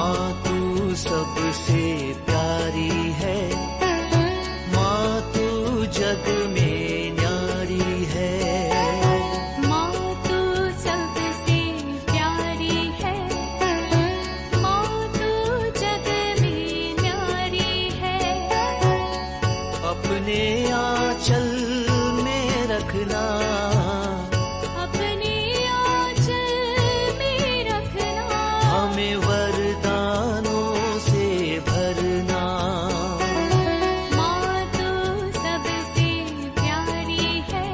माँ तू सबसे प्यारी है, माँ तू जग में न्यारी है। माँ तू सबसे प्यारी है, माँ तू जग में न्यारी है। अपने आंचल में रखना, अपने आंचल में रखना। हमें वरदानों से भरना। माँ तू सबसे प्यारी है,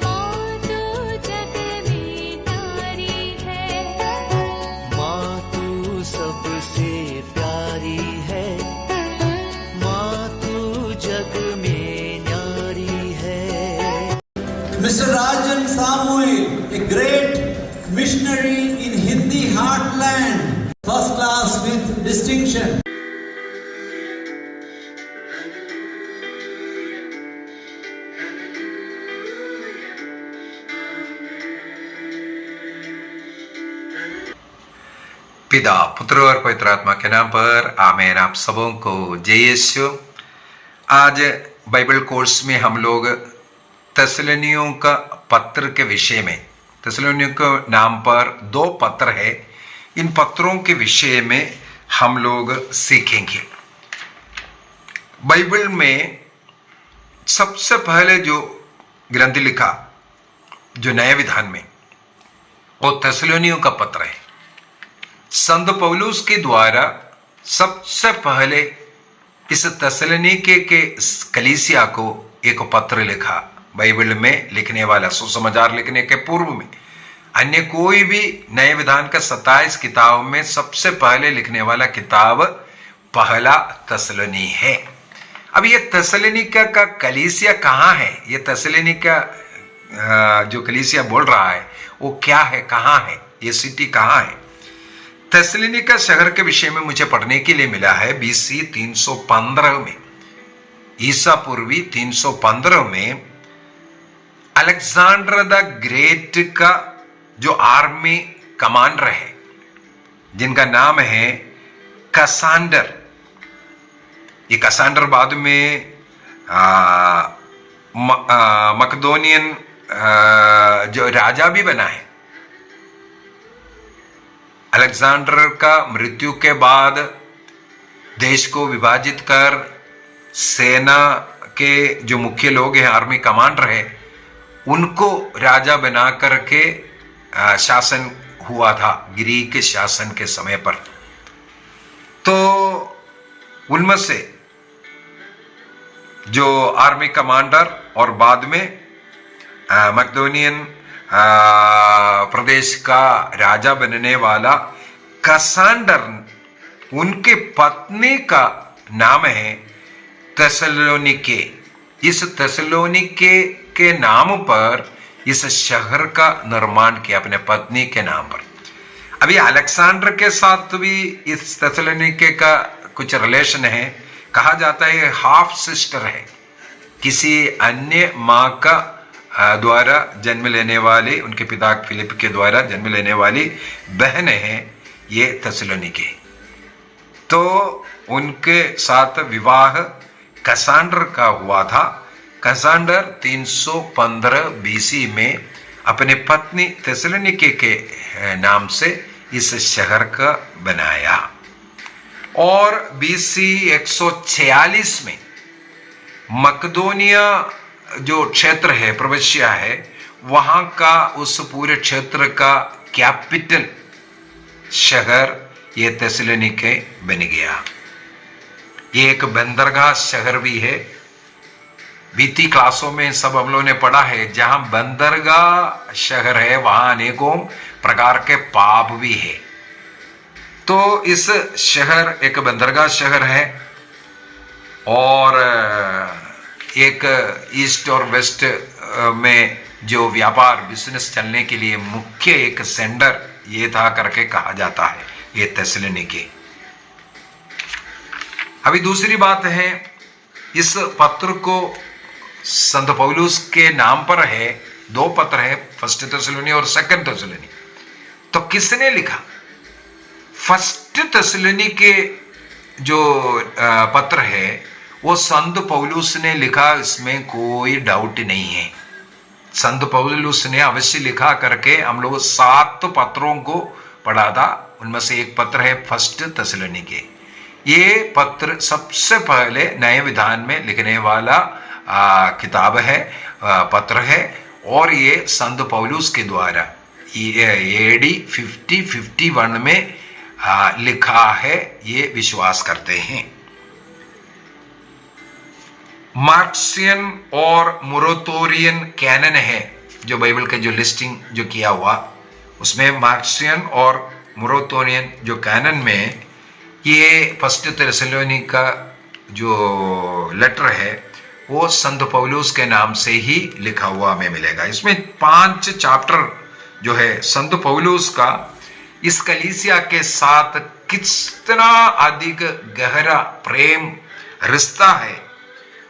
माँ तू जग में न्यारी है। माँ तू सबसे प्यारी है, माँ तू जग में न्यारी है। Mr. Rajan Samuel, a great missionary in Hindi heartland, first class with distinction. पिता, पुत्र और पवित्र आत्मा के नाम पर आमीन। आप सबों को जय यीशु। आज बाइबल कोर्स में हम लोग तेसलोनियों का पत्र के विषय में, तेसलोनियों के नाम पर 2 पत्र है, इन पत्रों के विषय में हम लोग सीखेंगे। बाइबल में सबसे पहले जो ग्रंथ लिखा जो नए विधान में, वो तेसलोनियों का पत्र है। संत पौलुस के द्वारा सबसे पहले इस तेसलोनिके के कलीसिया को एक पत्र लिखा। बाइबल में लिखने वाला, सुसमाचार लिखने के पूर्व में अन्य कोई भी नए विधान का 27 किताब में सबसे पहले लिखने वाला किताब पहला तेसलोनी है। अब ये तेसलोनिका का कलीसिया कहाँ है? ये तेसलोनिका जो कलीसिया बोल रहा है वो क्या है, कहाँ है, ये सिटी कहाँ है? तेसलोनिका शहर के विषय में मुझे पढ़ने के लिए मिला है BC 315 में, ईसा पूर्वी 315 में अलेक्जेंडर द ग्रेट का जो आर्मी कमांडर है, जिनका नाम है कसांडर। ये कसांडर बाद में मकदोनियन जो राजा भी बना है। अलेक्जेंडर का मृत्यु के बाद देश को विभाजित कर सेना के जो मुख्य लोग हैं, आर्मी कमांडर है, उनको राजा बना करके शासन हुआ था ग्रीक शासन के समय पर। तो उनमें से जो आर्मी कमांडर और बाद में मकदोनियन प्रदेश का राजा बनने वाला कसांडर, उनके पत्नी का नाम है तेसलोनिके। इस तेसलोनिके के नाम पर इस शहर का निर्माण किया अपने पत्नी के नाम पर। अभी अलेक्जेंडर के साथ भी इस तेसलोनिके का कुछ रिलेशन है। कहा जाता है हाफ सिस्टर है, किसी अन्य माँ का द्वारा जन्म लेने वाली, उनके पिता फिलिप के द्वारा जन्म लेने वाली बहन है ये तेसलोनिके। तो उनके साथ विवाह कसांडर का हुआ था। कसांडर 315 BC में अपने पत्नी तेसलोनिके के नाम से इस शहर का बनाया और BC 146 में मकदोनिया जो क्षेत्र है, प्रविश्या है, वहां का उस पूरे क्षेत्र का कैपिटल शहर ये तेसलोनिके बन गया। ये एक बंदरगाह शहर भी है। बीती क्लासों में सब हम लोगों ने पढ़ा है, जहां बंदरगाह शहर है वहां अनेकों प्रकार के पाप भी है। तो इस शहर एक बंदरगाह शहर है और एक ईस्ट और वेस्ट में जो व्यापार बिजनेस चलने के लिए मुख्य एक सेंटर ये था करके कहा जाता है ये तेसलोनिके। अभी दूसरी बात है, इस पत्र को संत पौलुस के नाम पर है, 2 पत्र है, फर्स्ट तेसलोनी और सेकंड तेसलोनी। तो किसने लिखा? फर्स्ट तेसलोनिके जो पत्र है वो संत पौलुस ने लिखा, इसमें कोई डाउट नहीं है। संत पौलुस ने अवश्य लिखा करके हम लोग 7 पत्रों को पढ़ा था, उनमें से एक पत्र है फर्स्ट तेसलोनिके। ये पत्र सबसे पहले नए विधान में लिखने वाला किताब है, पत्र है, और ये संत पौलुस के द्वारा AD 50-51 में लिखा है, ये विश्वास करते हैं। मार्क्सियन और मोराटोरियन कैनन है, जो बाइबल के जो लिस्टिंग जो किया हुआ, उसमें मार्क्सियन और मोराटोरियन जो कैनन में ये फर्स्ट तेसलोनिका जो लेटर है वो संत पौलुस के नाम से ही लिखा हुआ हमें मिलेगा। इसमें 5 चैप्टर जो है संत पौलुस का इस कलीसिया के साथ कितना अधिक गहरा प्रेम रिश्ता है,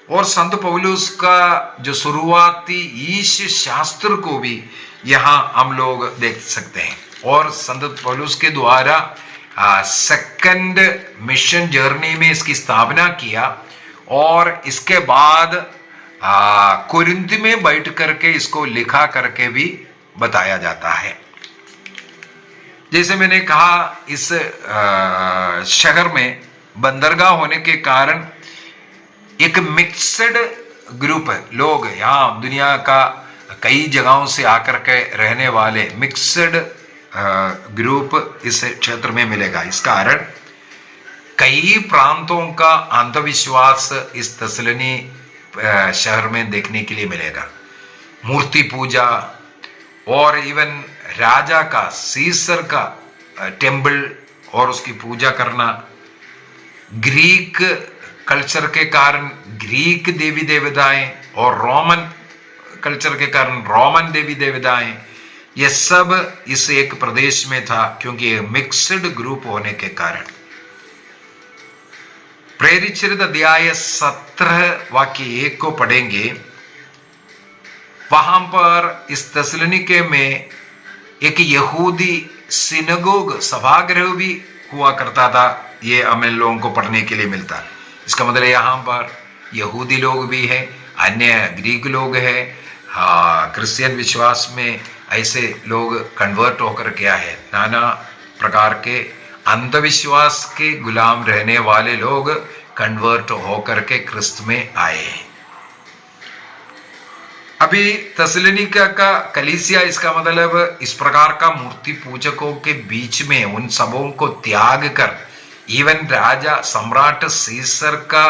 और संत पौलुस का जो शुरुआती ईश शास्त्र को भी यहाँ हम लोग देख सकते हैं। और संत पौलुस के द्वारा सेकंड मिशन जर्नी में इसकी स्थापना किया, और इसके बाद कुरिन्थ में बैठ करके इसको लिखा करके भी बताया जाता है। जैसे मैंने कहा, इस शहर में बंदरगाह होने के कारण एक मिक्सड ग्रुप है, लोग यहाँ दुनिया का कई जगहों से आकर के रहने वाले मिक्सड ग्रुप इस क्षेत्र में मिलेगा। इस कारण कई प्रांतों का अंधविश्वास इस तेसलोनी शहर में देखने के लिए मिलेगा। मूर्ति पूजा और इवन राजा का, सीसर का टेम्पल और उसकी पूजा करना, ग्रीक कल्चर के कारण ग्रीक देवी देवताएं और रोमन कल्चर के कारण रोमन देवी देवताएं, ये सब इस एक प्रदेश में था, क्योंकि ये मिक्सड ग्रुप होने के कारण। प्रेरित अध्याय 17 वाक्य 1 को पढ़ेंगे। वहां पर इस तेसलोनिके में एक यहूदी सिनगोग सभागृह भी हुआ करता था, ये हमें लोगों को पढ़ने के लिए मिलता। इसका मतलब यहाँ पर यहूदी लोग भी हैं, अन्य ग्रीक लोग हैं, क्रिश्चियन विश्वास में ऐसे लोग कन्वर्ट होकर क्या है, नाना प्रकार के अंधविश्वास के गुलाम रहने वाले लोग कन्वर्ट होकर के क्रिस्त में आए हैं। अभी तेसलोनिका का कलीसिया, इसका मतलब इस प्रकार का मूर्ति पूजकों के बीच में उन सबों को त्याग कर, इवन राजा सम्राट सीसर का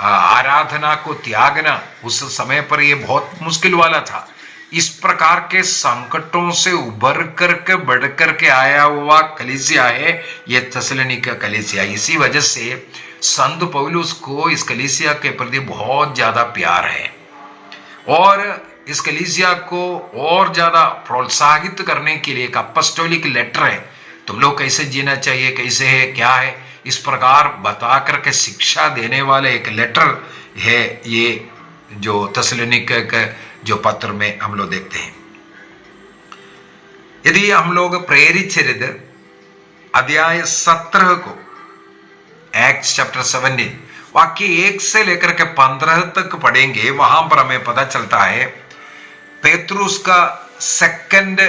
आराधना को त्यागना उस समय पर यह बहुत मुश्किल वाला था। इस प्रकार के संकटों से उभर करके बढ़ करके आया हुआ कलीसिया है ये तेसलोनिका कलीसिया। इसी वजह से संत पौलुस को इस कलीसिया के प्रति बहुत ज्यादा प्यार है, और इस कलीसिया को और ज्यादा प्रोत्साहित करने के लिए एक अपॉस्टोलिक लेटर है, तुम लोग कैसे जीना चाहिए, कैसे है, क्या है, इस प्रकार बता करके शिक्षा देने वाले एक लेटर है ये जो तेसलोनिका का जो पत्र में हम लोग देखते हैं। यदि हम लोग प्रेरित अध्याय 17 को, एक्ट्स चैप्टर 17 वाक्य 1 से लेकर के 15 तक पढ़ेंगे, वहां पर हमें पता चलता है पेतरुस का सेकंड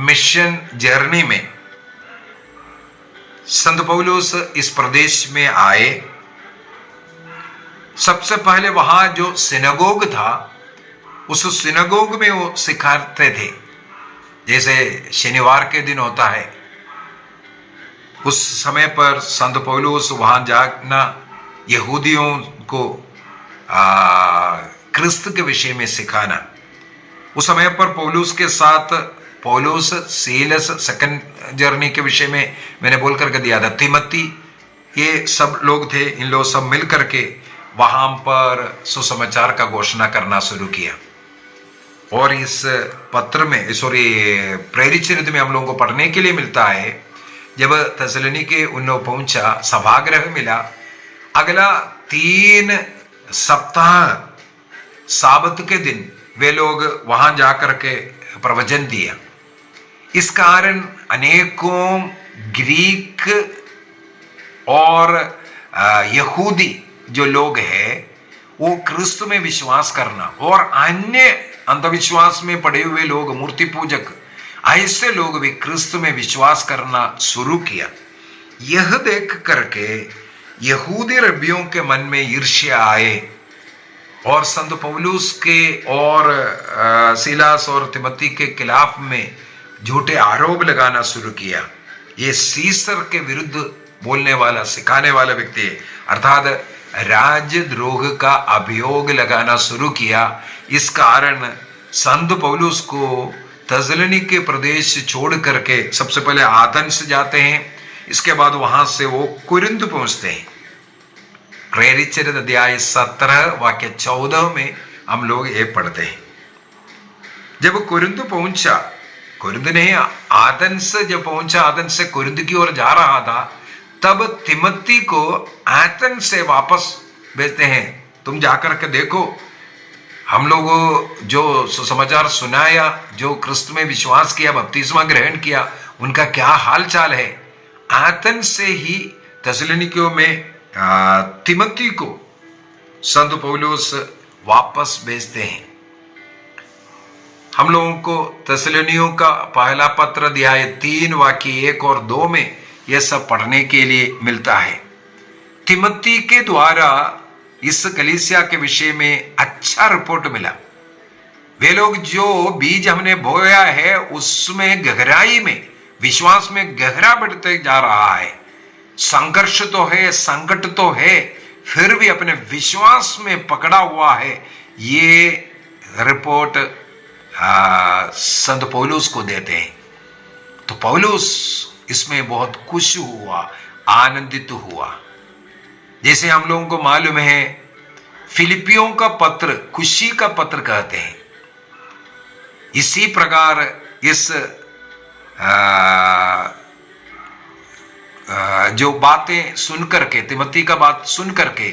मिशन जर्नी में संत पौलुस इस प्रदेश में आए। सबसे पहले वहां जो सिनगोग था, उस सिनगोग में वो सिखाते थे, जैसे शनिवार के दिन होता है, उस समय पर संत पौलुस वहां जाना यहूदियों को क्रिस्त के विषय में सिखाना। उस समय पर पौलुस के साथ पौलुस, सीलस, सेकंड जर्नी के विषय में मैंने बोल करके दिया था, तिमोथी, ये सब लोग थे। इन लोग सब मिल करके वहां पर सुसमाचार का घोषणा करना शुरू किया। और इस पत्र में, प्रेरित में हम लोगों को पढ़ने के लिए मिलता है, जब तेसलोनिके उन्हें पहुंचा, सभागृह मिला, अगला 3 सप्ताह साबत के दिन वे लोग वहां जाकर के प्रवचन दिया। इस कारण अनेकों ग्रीक और यहूदी जो लोग हैं वो क्रिस्त में विश्वास करना, और अन्य अंधविश्वास में पड़े हुए लोग, मूर्ति पूजक, ऐसे लोग भी क्रिस्त में विश्वास करना शुरू किया। यह देख करके यहूदी रबियों के मन में ईर्ष्या आए और संत पौलुस के और सीलास और तिमोथी के खिलाफ में झूठे आरोप लगाना शुरू किया। ये सीसर के विरुद्ध बोलने वाला, सिखाने वाला व्यक्ति है, अर्थात राजद्रोह का अभियोग लगाना शुरू किया। इस कारण संत पौलुस को थेसलोनिके प्रदेश छोड़ करके सबसे पहले एथेंस जाते हैं, इसके बाद वहां से वो कुरिन्थ पहुंचते हैं। प्रेरित चरित्र अध्याय 17 वाक्य 14 में हम लोग ये पढ़ते हैं। जब कुरिन्थ पहुंचा, कुरिन्थ नहीं एथेंस जब पहुंचा, एथेंस से कुरिन्थ की ओर जा रहा था, तब तिमोथी को एथेंस से वापस भेजते हैं। तुम जाकर के देखो, हम लोग जो सुसमाचार सुनाया, जो क्रिस्त में विश्वास किया, बपतिस्मा ग्रहण किया, उनका क्या हाल चाल है। एथेंस से ही थेसलोनिके में तिमोथी को संत पौलुस वापस भेजते हैं। हम लोगों को थेसलोनियों का पहला पत्र अध्याय 3 वाक्य 1 और 2 में यह सब पढ़ने के लिए मिलता है। तिमोथी के द्वारा इस कलीसिया के विषय में अच्छा रिपोर्ट मिला। वे लोग जो बीज हमने बोया है उसमें गहराई में, विश्वास में गहरा बढ़ते जा रहा है। संघर्ष तो है, संकट तो है, फिर भी अपने विश्वास में पकड़ा हुआ है। ये रिपोर्ट संत पौलुस को देते हैं। तो पौलुस इसमें बहुत खुश हुआ, आनंदित हुआ। जैसे हम लोगों को मालूम है फिलिपियों का पत्र खुशी का पत्र कहते हैं, इसी प्रकार इस जो बातें सुन करके, तिमोथी का बात सुन करके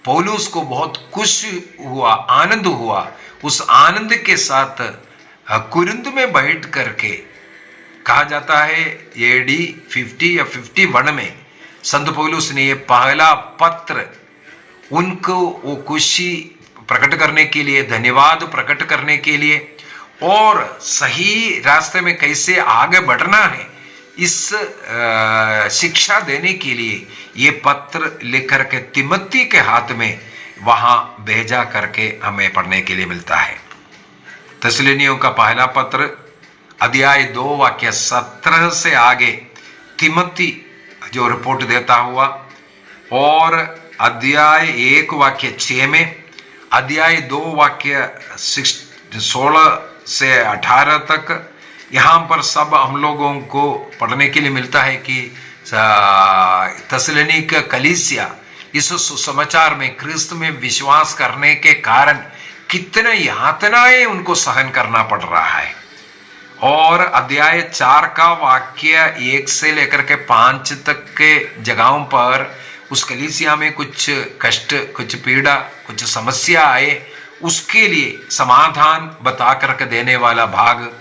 पौलुस को बहुत खुश हुआ, आनंद हुआ। उस आनंद के साथ कुरिन्थ में बैठ करके, कहा जाता है AD 50 या 51 में संत पौलुस ने ये पहला पत्र उनको वो खुशी प्रकट करने के लिए, धन्यवाद प्रकट करने के लिए और सही रास्ते में कैसे आगे बढ़ना है, इस शिक्षा देने के लिए ये पत्र लेकर के तिमोथी के हाथ में वहां भेजा करके हमें पढ़ने के लिए मिलता है। थेसलोनियों का पहला पत्र अध्याय 2 वाक्य 17 से आगे तिमोथी जो रिपोर्ट देता हुआ, और अध्याय 1 वाक्य 6 में, अध्याय 2 वाक्य 16 से 18 तक, यहाँ पर सब हम लोगों को पढ़ने के लिए मिलता है कि थेसलोनिके कलीसिया इस सुसमाचार में क्रिस्त में विश्वास करने के कारण कितने यातनाएं उनको सहन करना पड़ रहा है। और अध्याय 4 का वाक्य 1 से लेकर के 5 तक के जगहों पर उस कलीसिया में कुछ कष्ट, कुछ पीड़ा, कुछ समस्या आए, उसके लिए समाधान बता करके देने वाला भाग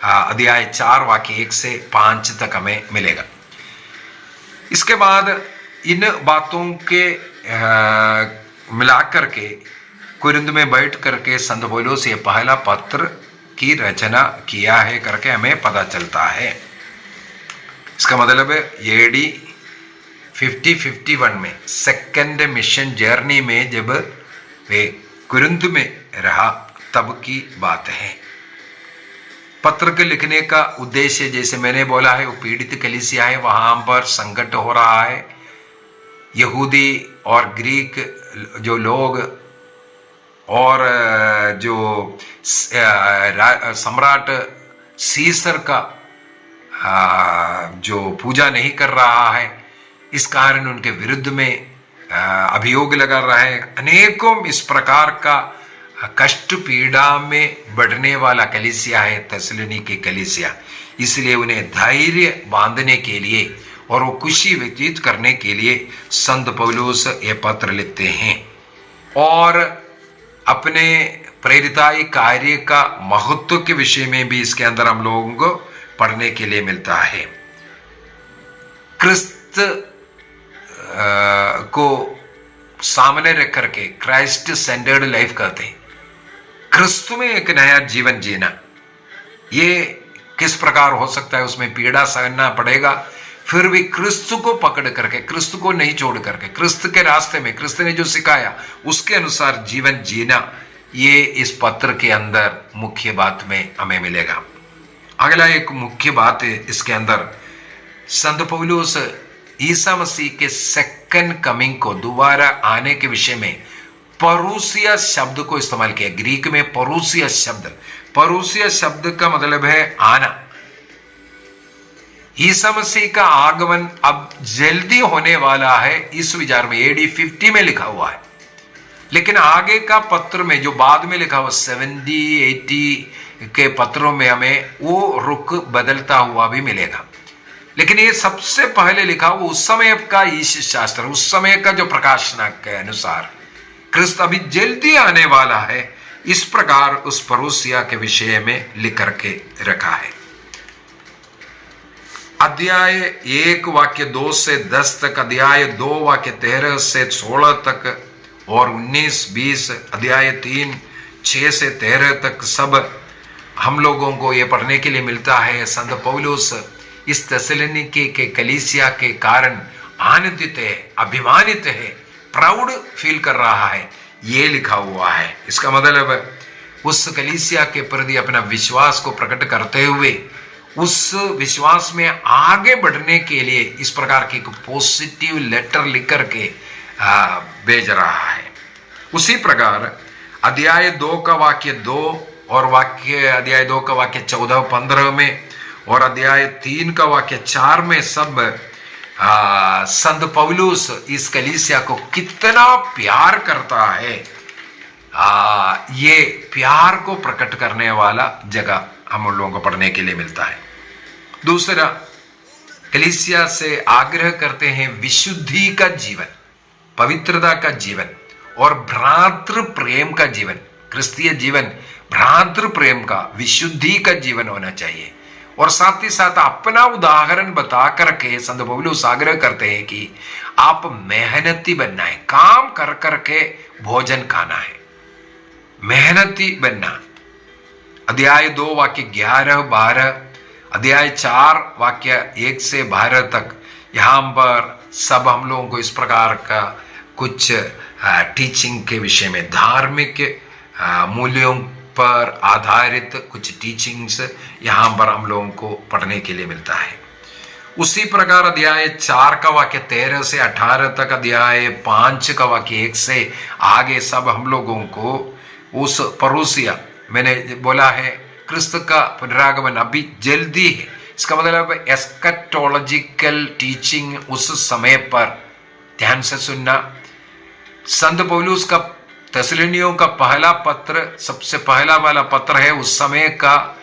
अध्याय 4 वाक्य 1 से 5 तक हमें मिलेगा। इसके बाद इन बातों के मिलाकर के कुरिन्थ में बैठ करके संत पौलुस ये पहला पत्र की रचना किया है करके हमें पता चलता है। इसका मतलब AD 50-51 में सेकंड मिशन जर्नी में जब वे कुरिन्थ में रहा तब की बात है। पत्र के लिखने का उद्देश्य जैसे मैंने बोला है, वो पीड़ित कलीसिया है, वहां पर संकट हो रहा है। यहूदी और ग्रीक जो लोग और जो सम्राट सीसर का जो पूजा नहीं कर रहा है, इस कारण उनके विरुद्ध में अभियोग लगा रहा है। अनेकों इस प्रकार का कष्ट पीड़ा में बढ़ने वाला कलीसिया है थेसलोनिके कलीसिया। इसलिए उन्हें धैर्य बांधने के लिए और वो खुशी व्यतीत करने के लिए संत पौलुस ये पत्र लिखते हैं और अपने प्रेरिताई कार्य का महत्व के विषय में भी इसके अंदर हम लोगों को पढ़ने के लिए मिलता है। क्रिस्त को सामने रख करके क्राइस्ट सेंटर्ड लाइफ करते हैं। क्रिस्तु में एक नया जीवन जीना, ये किस प्रकार हो सकता है? उसमें पीड़ा सहना पड़ेगा, फिर भी क्रिस्तु को पकड़ करके, क्रिस्तु को नहीं छोड़ करके, क्रिस्तु के रास्ते में, क्रिस्तु ने जो सिखाया उसके अनुसार जीवन जीना, ये इस पत्र के अंदर मुख्य बात में हमें मिलेगा। अगला एक मुख्य बात है इसके अंदर, संत पौलुस ईसा मसीह के सेकंड कमिंग को, दोबारा आने के विषय में परूसिया शब्द को इस्तेमाल किया। ग्रीक में परूसिया शब्द का मतलब है आना। ईसा मसीह का आगमन अब जल्दी होने वाला है, इस विचार में AD 50 में लिखा हुआ है। लेकिन आगे का पत्र में जो बाद में लिखा हुआ 70-80 के पत्रों में हमें वो रुख बदलता हुआ भी मिलेगा। लेकिन ये सबसे पहले लिखा हुआ उस समय का ईश शास्त्र, उस समय का जो प्रकाशना के अनुसार क्रिस्त अभी जल्दी आने वाला है, इस प्रकार उस परूसिया के विषय में लिख करके रखा है। अध्याय 1 वाक्य 2 से 10 तक, अध्याय 2 वाक्य 13 से 16 तक, और 19-20, अध्याय 3 6 से 13 तक सब हम लोगों को ये पढ़ने के लिए मिलता है। संत पौलुस इस थिस्सलुनीके के कलीसिया के कारण आनंदित है, अभिमानित है, प्राउड फील कर रहा है, ये लिखा हुआ है। इसका मतलब उस कलीसिया के प्रति अपना विश्वास को प्रकट करते हुए उस विश्वास में आगे बढ़ने के लिए इस प्रकार के पॉजिटिव लेटर लिख करके भेज रहा है। उसी प्रकार अध्याय 2 का वाक्य 2 और अध्याय 2 का वाक्य 14-15 में और अध्याय 3 का वाक्य 4 में सब संत पौलुस इस कलीसिया को कितना प्यार करता है, ये प्यार को प्रकट करने वाला जगह हम उन लोगों को पढ़ने के लिए मिलता है। दूसरा, कलीसिया से आग्रह करते हैं विशुद्धि का जीवन, पवित्रता का जीवन और भ्रातृ प्रेम का जीवन। क्रिस्तीय जीवन भ्रातृ प्रेम का, विशुद्धि का जीवन होना चाहिए। और साथ ही साथ अपना उदाहरण बता करके संत पौलुस आग्रह करते हैं कि आप मेहनती बनना है, काम कर करके भोजन खाना है, मेहनती बनना। अध्याय 2 वाक्य 11-12, अध्याय 4 वाक्य 1 से 12 तक, यहाँ पर सब हम लोगों को इस प्रकार का कुछ टीचिंग के विषय में, धार्मिक मूल्यों पर आधारित कुछ टीचिंग्स यहाँ पर हम लोगों को पढ़ने के लिए मिलता है। उसी प्रकार अध्याय 4 का वाक्य 13 से 18 तक, अध्याय 5 का वाक्य 1 से आगे सब हम लोगों को उस परूसिया, मैंने बोला है क्रिस्त का पुनरागमन अभी जल्दी है, इसका मतलब एस्कटोलॉजिकल टीचिंग उस समय पर ध्यान से सुनना। संत पौलुस का थिस्सलुनीयों का पहला पत्र सबसे पहला वाला पत्र है, उस समय का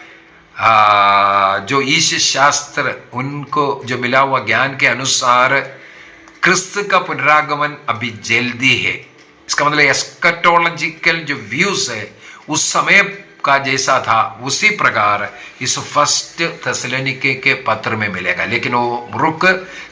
जो ईश शास्त्र उनको जो मिला हुआ ज्ञान के अनुसार क्रिस्त का पुनरागमन अभी जल्दी है। इसका मतलब एस्कटोलॉजिकल जो व्यूज है उस समय का जैसा था उसी प्रकार इस फर्स्ट थिस्सलुनीके के पत्र में मिलेगा, लेकिन वो रुख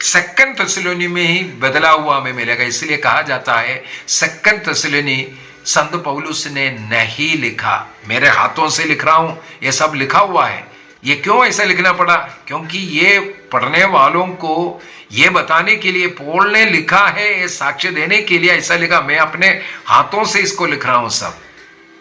सेकंड थिस्सलुनी में ही बदला हुआ हमें मिलेगा। इसलिए कहा जाता है सेकंड थिस्सलुनी संत पौलुस ने नहीं लिखा, मेरे हाथों से लिख रहा हूं, ये सब लिखा हुआ है। ये क्यों ऐसा लिखना पड़ा? क्योंकि ये पढ़ने वालों को ये बताने के लिए पौल ने लिखा है, ये साक्ष्य देने के लिए ऐसा लिखा, मैं अपने हाथों से इसको लिख रहा हूं सब।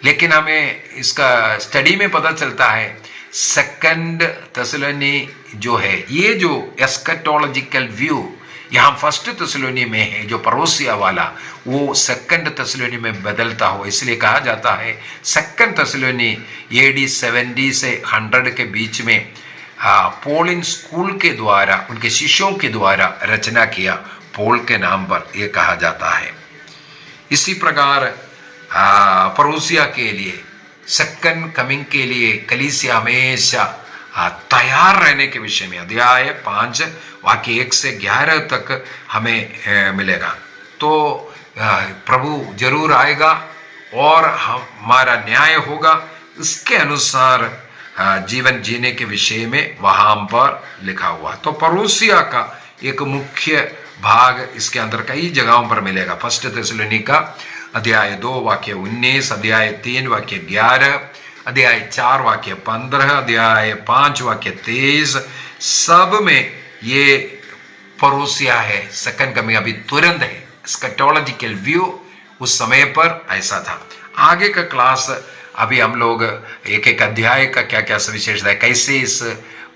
लेकिन हमें इसका स्टडी में पता चलता है सेकंड थिस्सलुनी जो है, ये जो एस्कटोलॉजिकल व्यू यहाँ फर्स्ट थिस्सलुनी में है, जो परोसिया वाला, वो सेकंड थिस्सलुनी में बदलता हो। इसलिए कहा जाता है सेकंड थिस्सलुनी AD 70 से 100 के बीच में पॉलिन स्कूल के द्वारा, उनके शिष्यों के द्वारा रचना किया, पॉल के नाम पर यह कहा जाता है। इसी प्रकार परोसिया के लिए, सेकंड कमिंग के लिए कलीसिया हमेशा तैयार रहने के विषय में अध्याय 5 वाक्य 1 से 11 तक हमें मिलेगा। तो प्रभु जरूर आएगा और हमारा न्याय होगा, इसके अनुसार जीवन जीने के विषय में वहां पर लिखा हुआ। तो परोसिया का एक मुख्य भाग इसके अंदर कई जगहों पर मिलेगा। फर्स्ट थिस्सलुनीका अध्याय 2 वाक्य 19, अध्याय 3 वाक्य 11, अध्याय 4 वाक्य 15, अध्याय 5 वाक्य 23, सब में ये परोसिया है, सेकंड कमिंग अभी तुरंत है। स्कैटोलॉजिकल व्यू उस समय पर ऐसा था। आगे का क्लास अभी हम लोग एक एक अध्याय का क्या क्या सविशेषता है, कैसे इस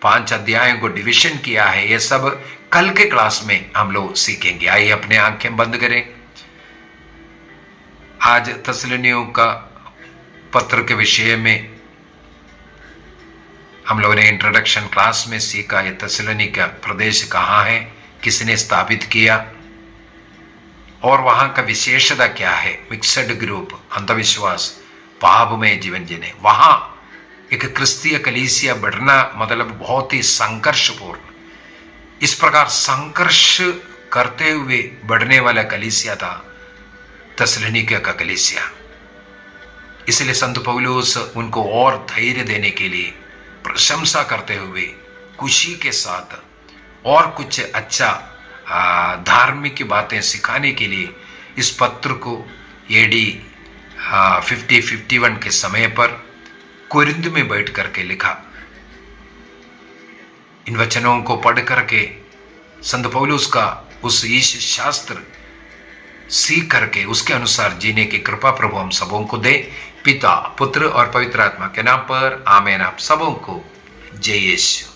5 अध्यायों को डिविजन किया है, ये सब कल के क्लास में हम लोग सीखेंगे। आइए अपने आंखें बंद करें। आज थिस्सलुनीयों का पत्र के विषय में हम लोगों ने इंट्रोडक्शन क्लास में सीखा। ये थिस्सलुनीका प्रदेश कहाँ है, किसने स्थापित किया और वहां का विशेषता क्या है। मिक्सड ग्रुप, अंधविश्वास, पाप में जीवन जीने, वहां एक क्रिस्तीय कलीसिया बढ़ना मतलब बहुत ही संघर्षपूर्ण, इस प्रकार संघर्ष करते हुए बढ़ने वाला कलीसिया था थिस्सलुनीका का कलीसिया। इसलिए संत पौलुस उनको और धैर्य देने के लिए, प्रशंसा करते हुए, खुशी के साथ और कुछ अच्छा धार्मिक बातें सिखाने के लिए इस पत्र को AD 50-51 के समय पर कोरिंथ में बैठ करके लिखा। इन वचनों को पढ़ करके संत पौलुस का उस ईश शास्त्र सीख करके उसके अनुसार जीने की कृपा प्रभु हम सबों को दे। पिता, पुत्र और पवित्र आत्मा के नाम पर आमीन। आप सबों को जय यीशु।